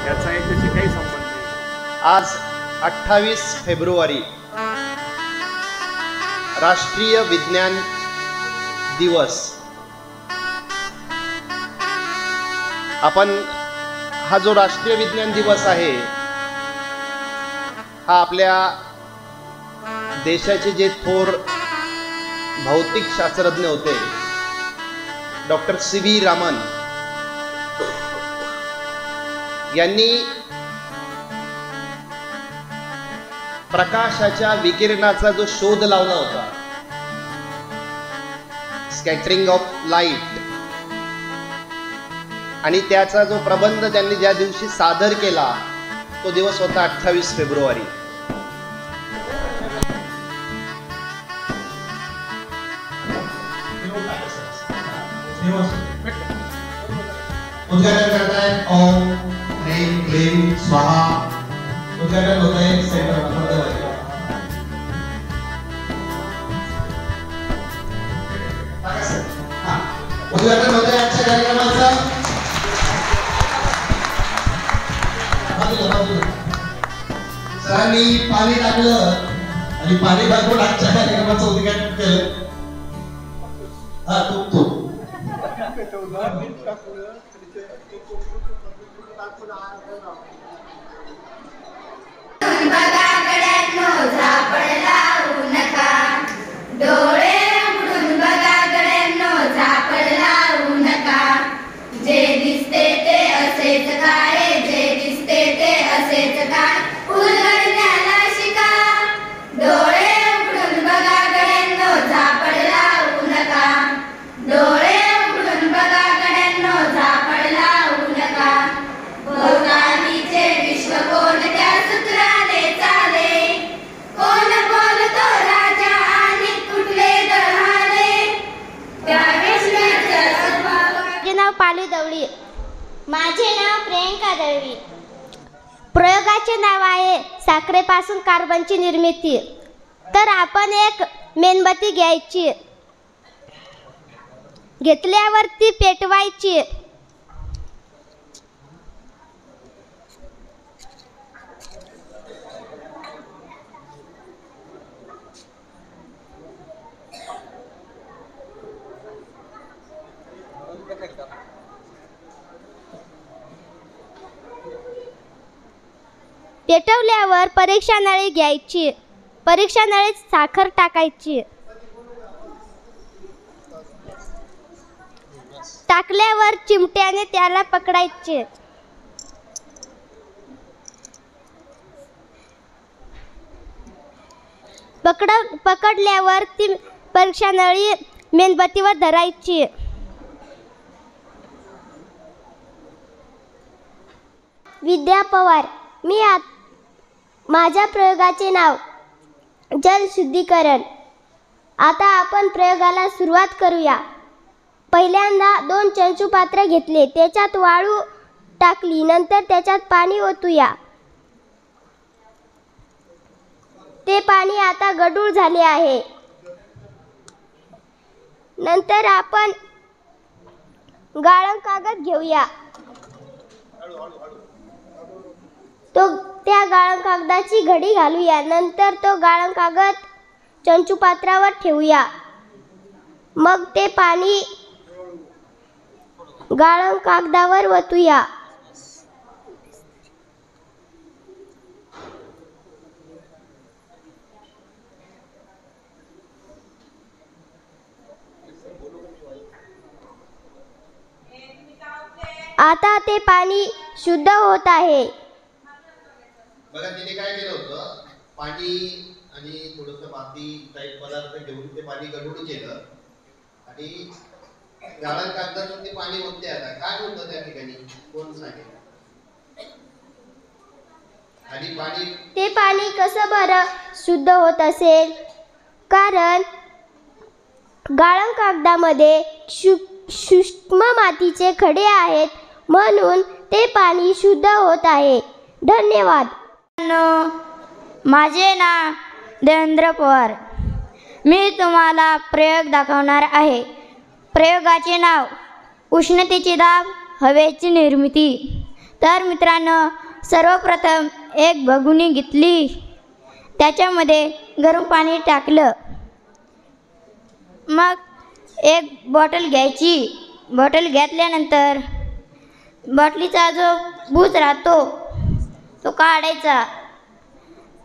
याचा याच्याशी काही संबंध नाही। आज 28 फेब्रुवारी राष्ट्रीय विज्ञान दिवस। आपण हा जो राष्ट्रीय विज्ञान दिवस आहे हा आपल्या देशाचे जे थोर भौतिक शास्त्रज्ञ होते डॉक्टर CV रामन यांनी प्रकाशाच्या विकिरणाचा जो शोध लावला होता, स्कॅटरिंग ऑफ लाईट, आणि त्याचा जो प्रबंध त्यांनी ज्या दिवशी सादर केला तो दिवस होता 28 फेब्रुवारी। उद्घाटन करतायत ओम ह्रीं क्लीं स्वाहा। उद्घाटन होत आहे सेंटर मध्ये। उद्घाटन होत आहे आजच्या कार्यक्रमाचं। सरांनी पाणी टाकलं आणि पाणी टाकून आजच्या कार्यक्रमाचं उद्घाटन केलं। हा तू माझे नाव प्रियंका दळवी। प्रयोगाचे नाव आहे साखरेपासून कार्बनची निर्मिती। तर आपण एक मेणबत्ती घ्यायची, घेतल्यावर ती पेटवायची। पेटवल्यावर परीक्षा नळी घ्यायची, परीक्षा नळीत साखर टाकायची। टाकल्यावर चिमट्याने त्याला पकडायचे। पकडल्यावर ती परीक्षा नळी मेणबत्तीवर धरायची। विद्या पवार। माझ्या प्रयोगाचे नाव जल शुद्धीकरण। आता आपण प्रयोगाला सुरुवात करूया। पहिल्यांदा 2 चंचू पात्र घेतले, त्याच्यात वाळू टाकली, नंतर त्याच्यात पाणी ओतूया। ते पाणी आता गढूळ झाले आहे। नंतर आपण गाळण कागद घेऊया, त्या गाळण कागदाची घडी घालूया। नंतर तो गाळण कागद चंचू पात्रावर ठेवूया। मग ते पाणी गाळण कागदावर ओतूया। आता ते पाणी शुद्ध होत आहे। बघा तिने काय केलं होतं, पाणी आणि थोडंसं माती टाईप पदार्थ घेऊन ते पाणी गढूळ केलं आणि गाळण कागदातून ते पाणी ओतते। आता काय होतं त्या ठिकाणी कोण सांगेल? आणि ते पाणी कसं बरं शुद्ध होत असेल? कारण गाळण कागदामध्ये सूक्ष्म मातीचे खडे आहेत, म्हणून ते पाणी शुद्ध होत आहे। धन्यवाद। माझे नाव देवेंद्र पवार। मी तुम्हाला प्रयोग दाखवणार आहे। प्रयोगाचे नाव उष्णतेची दाब हवेची निर्मिती. तर मित्रांनो, सर्वप्रथम एक भगुनी घेतली, त्याच्यामध्ये गरम पाणी टाकलं. मग एक बॉटल घ्यायची. बॉटल घेतल्यानंतर बॉटलीचा जो बूज राहतो तो काढायचा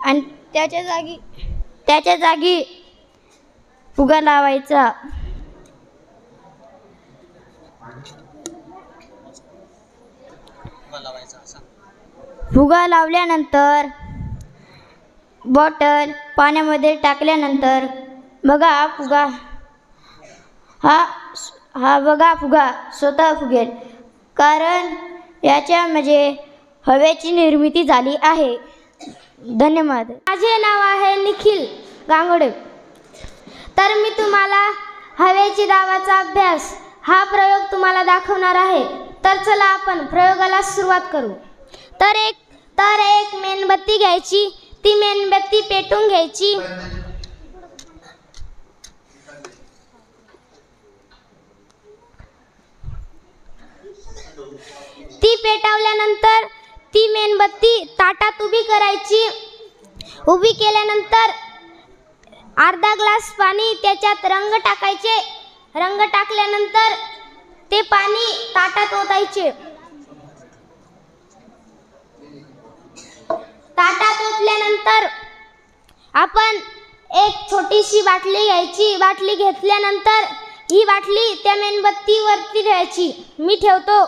आणि त्याच्या जागी फुगा लावायचा. फुगा लावल्यानंतर बॉटल पाण्यामध्ये टाकल्यानंतर बघा फुगा हा बघा फुगा स्वतः फुगेल, कारण याच्यामध्ये हवेची निर्मिती झाली आहे. धन्यवाद. माझे नाव आहे निखिल गांगोडे. तर मी तुम्हाला हवेची दाबाचा अभ्यास हा प्रयोग तुम्हाला दाखवणार आहे. तर चला आपण प्रयोगाला सुरुवात करू. तर एक मेणबत्ती घ्यायची. ती मेणबत्ती पेटवून घ्यायची. ती पेटवल्यानंतर ती मेणबत्ती ताटात उभी करायची. उभी केल्यानंतर अर्धा ग्लास पाणी त्याच्यात रंग टाकायचे. रंग टाकल्यानंतर ते पाणी ताटात ओतायचे. ताटात ओतल्यानंतर आपण एक छोटीशी बाटली घ्यायची. बाटली घेतल्यानंतर ही बाटली त्या मेणबत्तीवरती ठेवायची. मी ठेवतो.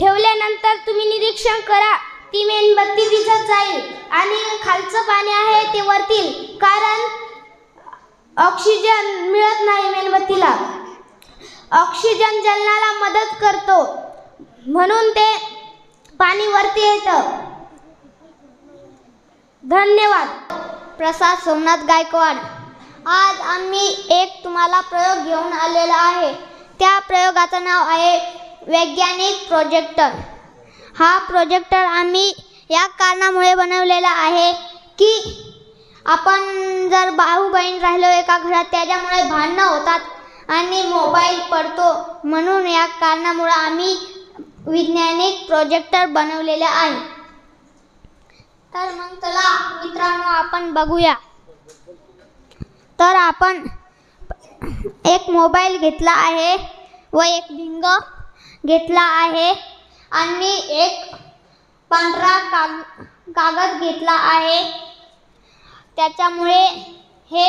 ठेवल्यानंतर तुम्ही निरीक्षण करा, ती मेणबत्ती विझत जाईल आणि खालचं पाणी आहे ते वरती, कारण ऑक्सिजन मिळत नाही मेणबत्तीला. ऑक्सिजन जलनाला मदत करतो म्हणून ते पाणी वरती येतं. धन्यवाद. प्रसाद सोमनाथ गायकवाड. आज आम्ही एक तुम्हाला प्रयोग घेऊन आलेला आहे. त्या प्रयोगाचं नाव आहे वैज्ञानिक प्रोजेक्टर. हा प्रोजेक्टर आम्ही या कारणामुळे बनवलेला आहे की आपण जर भाऊ बहीण राहिलो एका घरात, त्याच्यामुळे भांडणं होतात आणि मोबाईल पडतो, म्हणून या कारणामुळे आम्ही वैज्ञानिक प्रोजेक्टर बनवलेले आहे. तर मग चला मित्रांनो आपण बघूया. तर आपण एक मोबाईल घेतला आहे व एक भिंग घेतला आहे आणि एक पांढरा कागद घेतला आहे. त्याच्यामुळे हे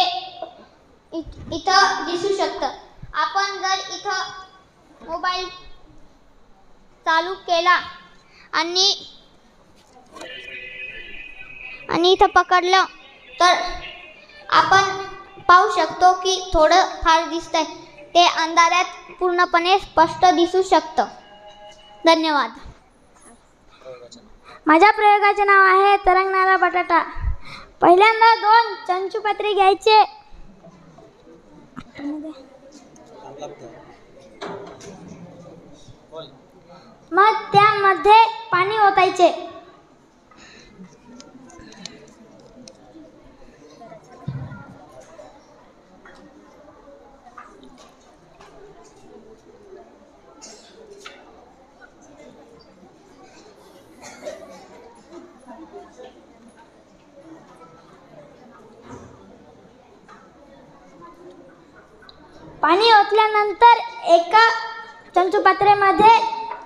इथं दिसू शकतं. आपण जर इथं मोबाईल चालू केला आणि इथं पकडलं तर आपण पाहू शकतो की थोडं फार दिसतंय. ते अंधारात पूर्णपणे स्पष्ट दिसू शकतं. धन्यवाद. माझ्या प्रयोगाचे नाव आहे तरंगणारा बटाटा. पहिल्यांदा 2 चंचुपात्रे घ्यायचे. मग त्यामध्ये पाणी ओतायचे. पाणी ओतल्यानंतर एका चंचुपात्रेमध्ये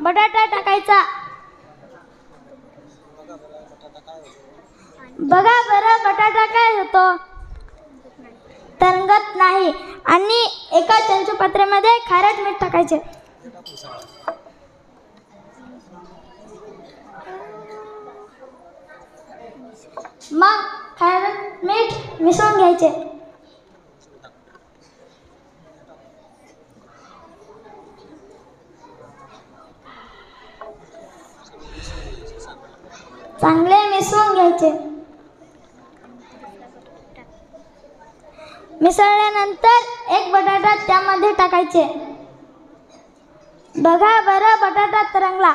बटाटा टाकायचा. बघा बरं बटाटा काय होतो, तरंगत नाही. आणि एका चंचुपात्रेमध्ये खारट मीठ टाकायचे. मग खारट मीठ मिसळून घ्यायचे. चांगले मिसळून घ्यायचे. मिसळल्यानंतर एक बटाटा त्यामध्ये टाकायचे. बघा बरं बटाटा तरंगला,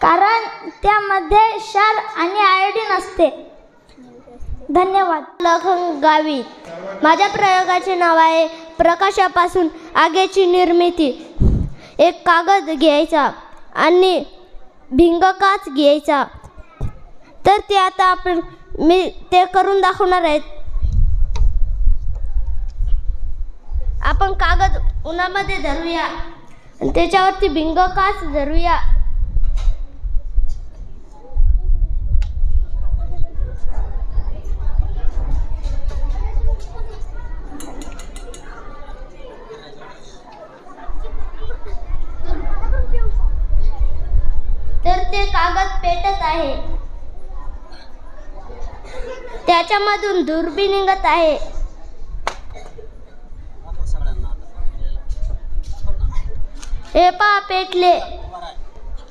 कारण त्यामध्ये क्षार आणि आयोडीन असते. धन्यवाद. लखन गावित. माझ्या प्रयोगाचे नाव आहे प्रकाशापासून आगीची निर्मिती. एक कागद घ्यायचा आणि भिंगकाच घ्यायचा. तर ते आता मी ते करून दाखवणार आहेत. आपण कागद उन्हामध्ये धरूया आणि त्याच्यावरती भिंगकाच धरूया. तर ते कागद पेटत आहे. त्याच्यामधून दुर्बी निघत आहे. हे पहा पेटले.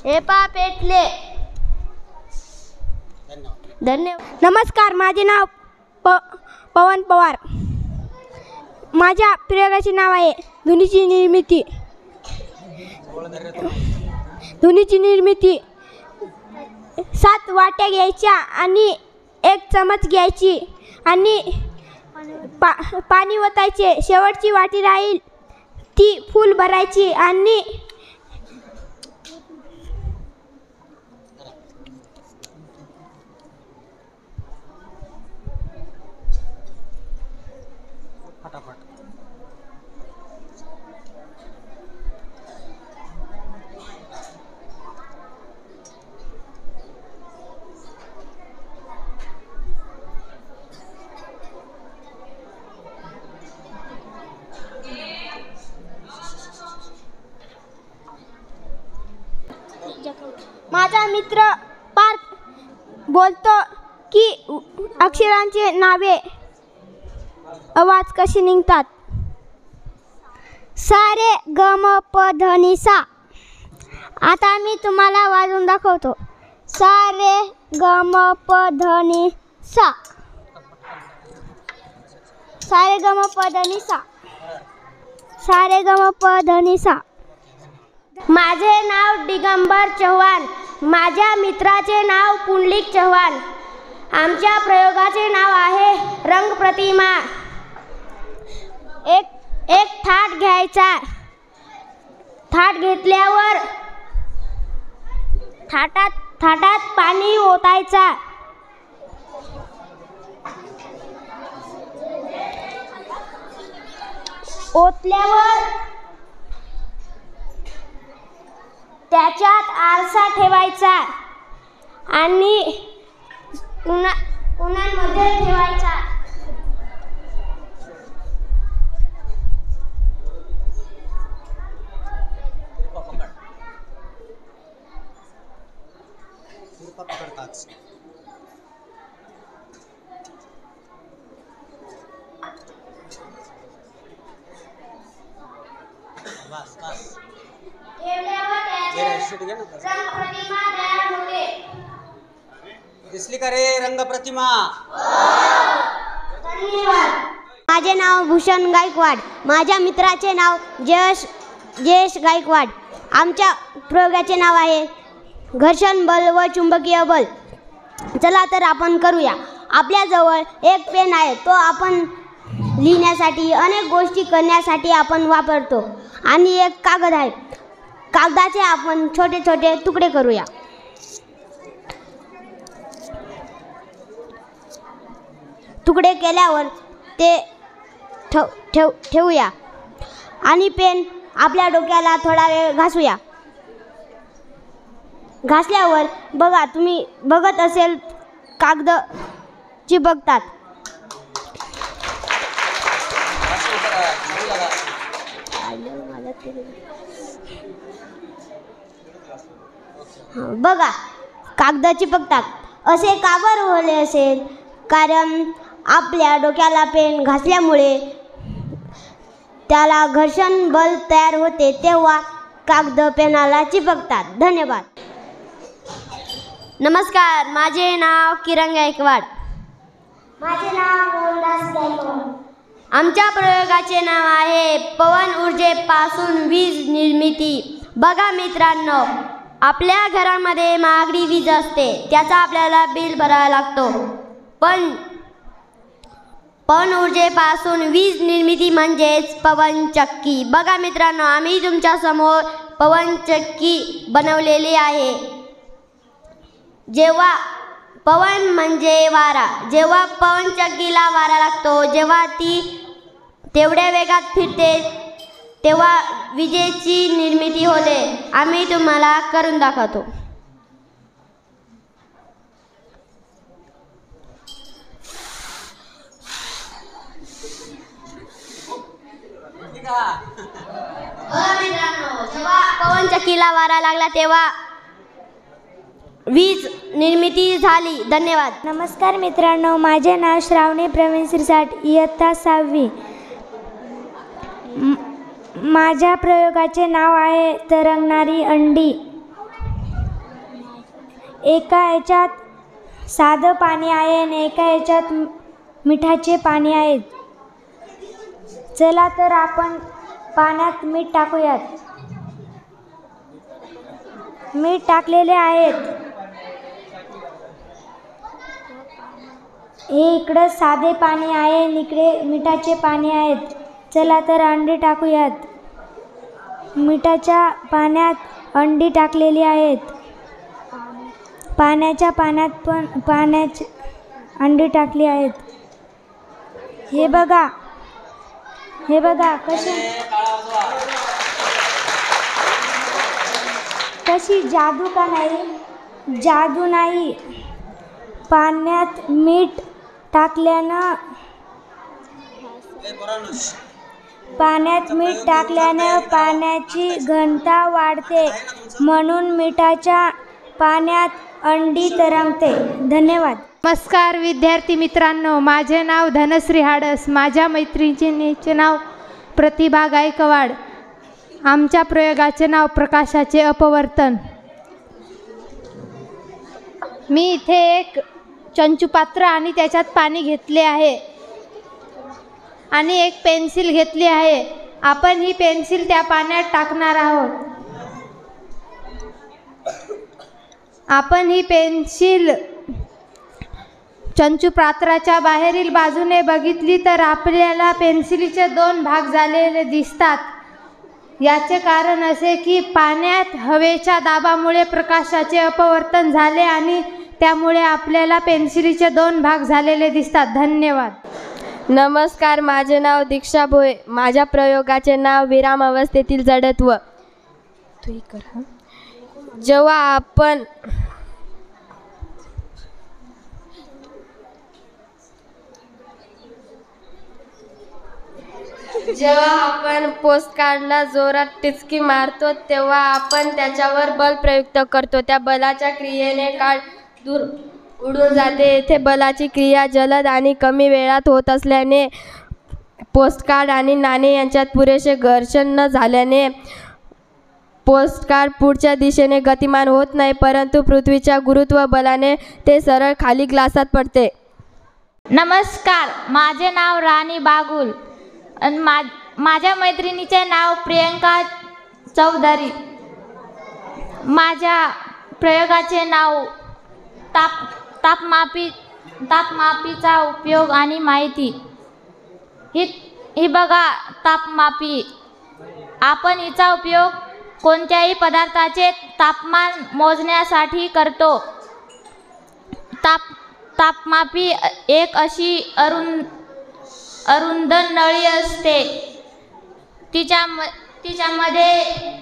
हे पहा पेटले. धन्यवाद. नमस्कार, माझे नाव पवन पवार. माझ्या प्रयोगाचे नाव आहे ध्वनीची निर्मिती. ध्वनीची निर्मिती 7 वाट्या घ्यायच्या आणि 1 चमच घ्यायची आणि पाणी ओतायचे. शेवटची वाटी राहील ती फुल भरायची आणि माझा मित्र पार्थ बोलतो की अक्षरांचे नावे आवाज कसे निघतात. सा रे ग म प ध नि सा. आता मी तुम्हाला वाजवून दाखवतो. सा रे ग म प ध नि सा. सा रे ग म प ध नि सा. सा रे ग म प ध नि सा. माझे नाव दिगंबर चव्हाण. माझ्या मित्राचे नाव पुंडलिक चव्हाण. आमच्या प्रयोगाचे नाव आहे रंग प्रतिमा. एक थाट घ्यायचा. थाट घेतल्यावर थाटात पाणी ओतायचा. ओतल्यावर त्याच्यात आरसा ठेवायचा आणि उन्हामध्ये ठेवायचा. दिसली का रे रंग प्रतिमा? माझे नाव भूषण गायकवाड. माझ्या मित्राचे नाव जयेश गायकवाड. आमच्या प्रयोगाचे नाव आहे घर्षण बल व चुंबकीय बल. चला तर आपण करूया. आपल्याजवळ एक पेन आहे. तो आपण लिहिण्यासाठी अनेक गोष्टी करण्यासाठी आपण वापरतो. आणि एक कागद आहे. कागदाचे आपण छोटे छोटे तुकडे करूया. तुकडे केल्यावर ते ठेवूया आणि पेन आपल्या डोक्याला थोडा वेळ घासूया. घासल्यावर बघा, तुम्ही बघत असेल कागद चिपकतात. बघा, कागद चिपकतात. असे का बरं झाले असेल? कारण आपल्या डोक्याला पेन घासल्यामुळे त्याला घर्षण बल तयार होते, तेव्हा कागद पेनाला चिपकतात. धन्यवाद. नमस्कार, माझे नाव किरण गायकवाड. माझे नाव मोहनदास गायकवाड. आमच्या प्रयोगाचे नाव आहे पवन ऊर्जेपासून वीज निर्मिती. बघा मित्रांनो, आपल्या घरामध्ये महागडी वीज असते, त्याचा आपल्याला बिल भरावा लागतो. पण पवन ऊर्जेपासून वीज निर्मिती म्हणजेच पवनचक्की. बघा मित्रांनो, आम्ही तुमच्या समोर पवनचक्की बनवलेली आहे. जेव्हा पवन म्हणजे वारा, जेव्हा पवनचक्कीला वारा लागतो, जेव्हा ती तेवढ्या वेगात फिरते तेव्हा विजेची निर्मिती होते. आम्ही तुम्हाला करून दाखवतो. मित्रांनो, जेव्हा पवनचक्कीला वारा लागला तेव्हा वीज निर्मिती झाली. धन्यवाद. नमस्कार मित्रांनो, माझे नाव श्रावणी प्रवीण सिरसाट, इयत्ता 6वी. माझ्या प्रयोगाचे नाव आहे तरंगणारी अंडी. एका याच्यात साधं पाणी आहे आणि एका याच्यात मिठाचे पाणी आहे. चला तर आपण पाण्यात मीठ टाकूयात. मीठ टाकलेले आहेत. हे इकडं साधे पाणी आहे आणि इकडे मिठाचे पाणी आहेत. चला तर अंडी टाकूयात. मिठाच्या पाण्यात अंडी टाकलेली आहेत. पाण्याच्या पाण्यात पण पाण्याची अंडी टाकली आहेत. हे बघा कशी जादू का नाही? जादू नाही. पाण्यात मीठ टाकल्यानं पाण्याची घनता वाढते, म्हणून मिठाच्या पाण्यात अंडी तरंगते. धन्यवाद. नमस्कार विद्यार्थी मित्रांनो, माझे नाव धनश्री हाडस. माझ्या मैत्रिणीचे नाव प्रतिभा गायकवाड. आमच्या प्रयोगाचे नाव प्रकाशाचे अपवर्तन. मी इथे एक चंचुपात्र आणि त्याच्यात पाणी घेतले आहे आणि एक पेन्सिल घेतली आहे. आपण ही पेन्सिल त्या पाण्यात टाकणार आहोत. आपण ही पेन्सिल चंचुपात्राच्या बाहेरील बाजूने बघितली तर आपल्याला पेन्सिलीचे 2 भाग झालेले दिसतात. याचे कारण असे की पाण्यात हवेच्या दाबामुळे प्रकाशाचे अपवर्तन झाले आणि त्यामुळे आपल्याला पेन्सिलीचे 2 भाग झालेले दिसतात. धन्यवाद. नमस्कार, माझे नाव दीक्षा भोये. माझ्या प्रयोगाचे नाव विराम अवस्थेतील जडत्व. जेव्हा आपण पोस्टकार्डला जोरात टिचकी मारतो तेव्हा आपण त्याच्यावर बल प्रयुक्त करतो. त्या बलाच्या क्रियेने कार्ड दूर उडून जाते. येथे बलाची क्रिया जलद आणि कमी वेळात होत असल्याने पोस्टकार्ड आणि नाणे यांच्यात पुरेसे घर्षण न झाल्याने पोस्टकार्ड पुढच्या दिशेने गतिमान होत नाही, परंतु पृथ्वीच्या गुरुत्व बलाने ते सरळ खाली ग्लासात पडते. नमस्कार, माझे नाव राणी बागुल आणि माझ्या मैत्रिणीचे नाव प्रियंका चौधरी. माझ्या प्रयोगाचे नाव तापमापीचा उपयोग आणि माहिती. ही बघा तापमापी. आपण हिचा उपयोग कोणत्याही पदार्थाचे तापमान मोजण्यासाठी करतो. तापमापी एक अशी अरुंद नळी असते. तिच्यामध्ये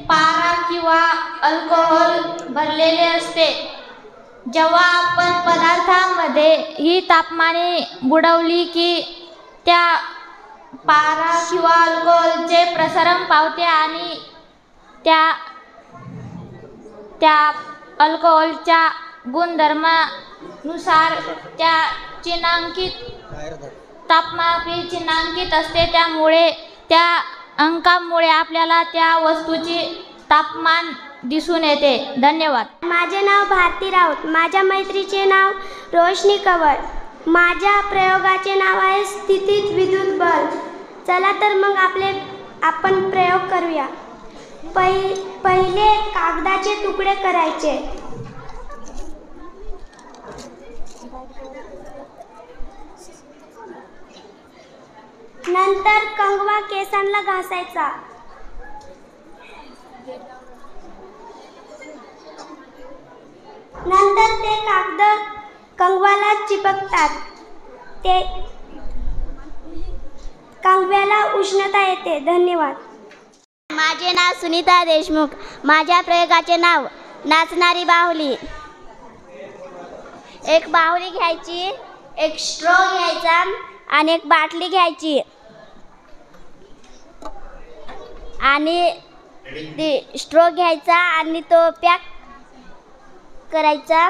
पारा किंवा अल्कोहोल भरलेले असते. जेव्हा आपण पदार्थामध्ये ही तापमाने बुडवली की त्या पारा किंवा अल्कोहोलचे प्रसारण पावते आणि त्या अल्कोहोलच्या गुणधर्मानुसार त्या तापमापी चिन्हांकित असते. त्यामुळे त्या अंकामुळे आपल्याला त्या वस्तूची तापमान दिसून येते. धन्यवाद. माझे नाव भारती राऊत. माझ्या मैत्रीचे नाव रोशनी कंवर. माझ्या प्रयोगाचे नाव आहे स्थितीत विद्युत बल. चला तर मग आपण प्रयोग करूया. पहिले कागदाचे तुकडे करायचे. नंतर कंगवा केसांना घासायचा. नंतर ते कागद कंगवाला चिपकतात. ते कंगव्याला उष्णता येते. धन्यवाद. माझे नाव सुनीता देशमुख. माझ्या प्रयोगाचे नाव नाचणारी बाहुली. एक बाहुली घ्यायची, एक स्ट्रॉ घ्यायचा आणि एक बाटली घ्यायची आणि ती स्ट्रॉ घ्यायचा आणि तो पॅक करायचा.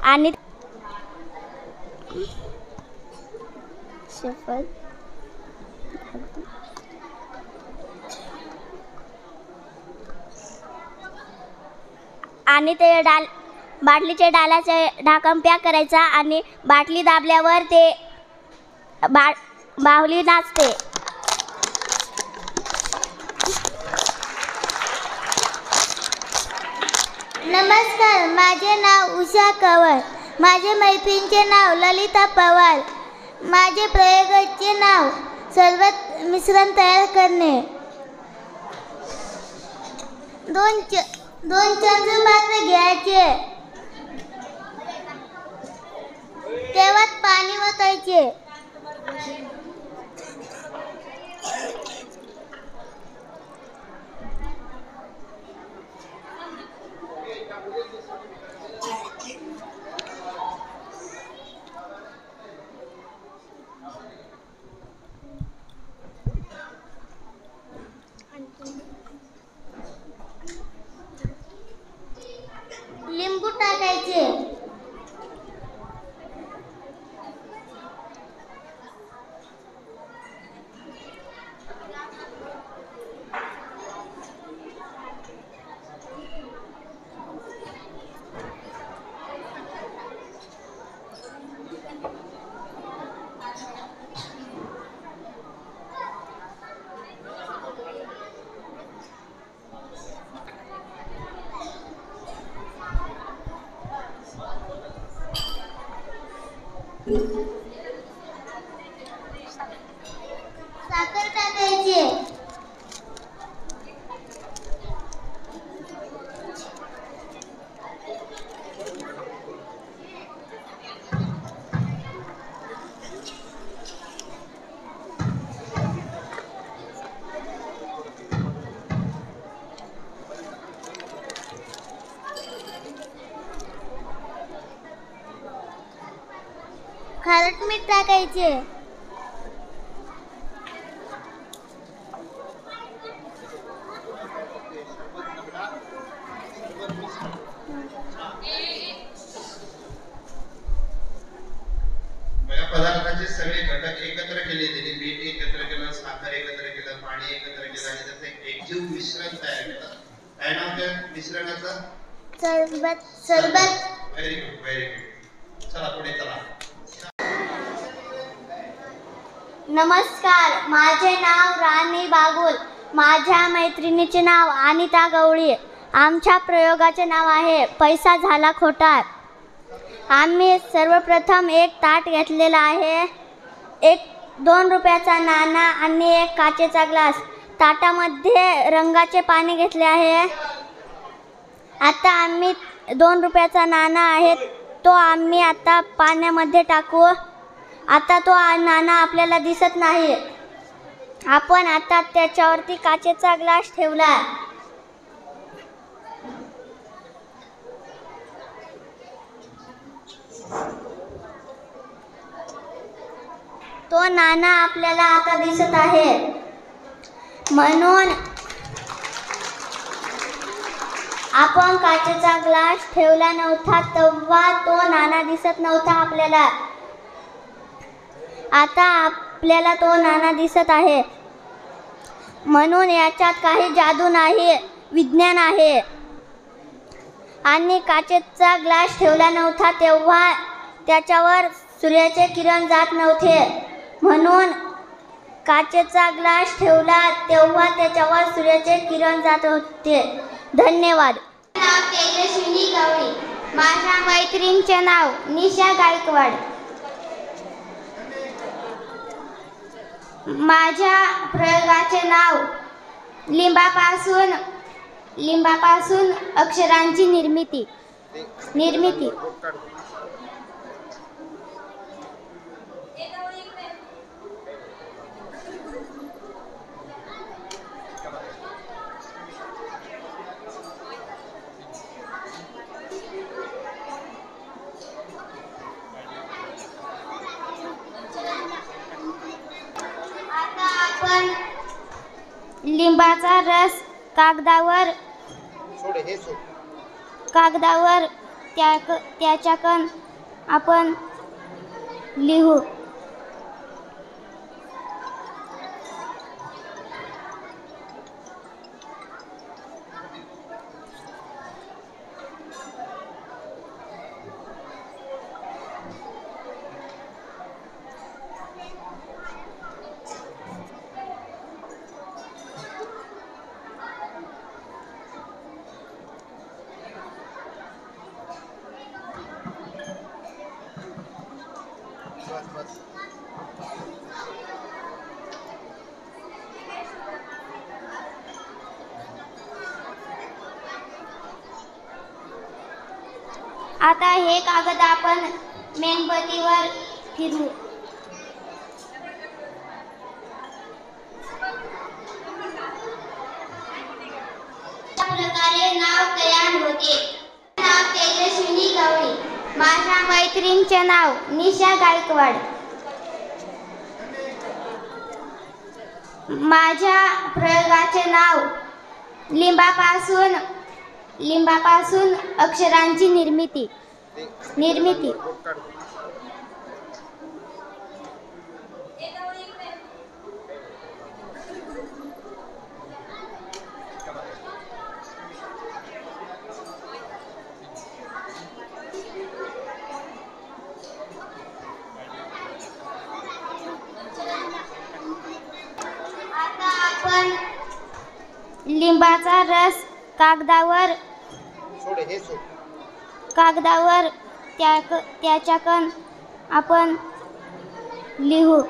आणि सफल आणि ते बाटलीच्या डालाचे ढाकण पॅक करायचा आणि बाटली दाबल्यावर ते बाहुली नाचते. नमस्कार, माझे नाव उषा कंवर. माझे मैत्रिणीचे नाव ललिता पवार. माझे प्रयोगाचे नाव सरबत मिश्रण तयार करणे. दोन चमचे पात्र घ्यायचे, तेव्हाच पाणी ओतायचे. लिंबू टाकायचे. साखर टाकायची. खारट मीठ टाकायचे. या पदार्थाचे सगळे घटक एकत्र केले. त्याने मीठ एकत्र केलं, साखर एकत्र केलं, पाणी एकत्र केलं आणि त्याचं एक एकजीव मिश्रण तयार केलं. काय नाव त्या मिश्रणाचं? सरबत. Very good, very good. चला पुढे चला. नमस्कार, माझे नाव राणी बागुल. माझ्या मैत्रिणीचे नाव अनिता गवळी. आमच्या प्रयोगाचे नाव आहे पैसा झाला खोटा. आम्ही सर्वप्रथम एक ताट घेतलेला आहे, एक 2 रुपयाचा नाणा आणि एक काचेचा ग्लास. ताटामध्ये रंगाचे पाणी घेतले आहे. आता आम्ही 2 रुपयाचा नाणा आहे तो आम्ही आता पाण्यामध्ये टाकू. आता तो नाणा आपल्याला दिसत नाही. आपण आता त्याच्यावरती काचेचा ग्लास ठेवला. तो नाणा आपल्याला आता दिसत आहे. म्हणून आपण काचेचा ग्लास ठेवला नव्हता तेव्हा तो नाणा दिसत नव्हता आपल्याला. आता आपल्याला तो नाणा दिसत आहे. म्हणून याच्यात काही जादू नाही, विज्ञान आहे. आणि काचेचा ग्लास ठेवला नव्हता तेव्हा त्याच्यावर सूर्याचे किरण जात नव्हते. म्हणून काचेचा ग्लास ठेवला तेव्हा त्याच्यावर सूर्याचे किरण जात होते. धन्यवाद. नाव तेजस्विनी गवळी. माझ्या मैत्रिणीचे नाव निशा गायकवाड. माझ्या प्रयोगाचे नाव लिंबापासून अक्षरांची निर्मिती. आता आपण लिंबाचा रस कागदावर त्याच्याकन आपण लिहू. आता हे कागद आपण मेणबत्तीवर फिरवू. अशा प्रकारे नाव तयार होते. नाव तेजस्विनी गवळी. माझ्या मैत्रिणीचे नाव निशा गायकवाड. माझ्या प्रयोगाचे नाव लिंबापासून अक्षरांची निर्मिती. आता आपण लिंबाचा रस कागदावर त्याच्याकन आपण लिहू.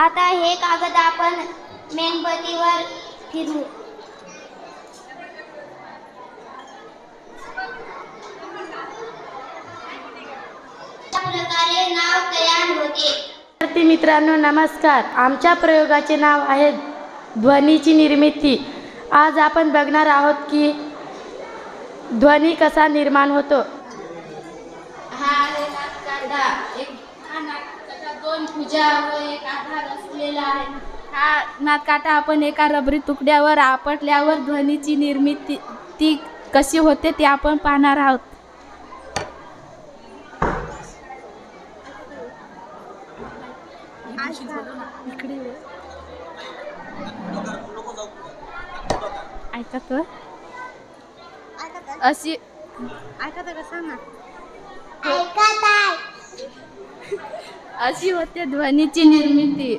आता हे कागद आपण मेणबत्तीवर फिरवू. अशा प्रकारे नाव तयार होते. विद्यार्थी मित्रांनो नमस्कार. आमच्या प्रयोगाचे नाव आहे ध्वनीची निर्मिती. आज आपण बघणार आहोत की ध्वनी कसा निर्माण होतो. हा आहे नाककाढा. हा नाककाढा 2 भुजा व एक आधार असलेला आहे. हा नाककाढा आपण एका रबरी तुकड्यावर आपटल्यावर ध्वनीची निर्मिती ती कशी होते ते आपण पाहणार आहोत. अशी होते ध्वनीची निर्मिती.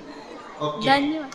धन्यवाद.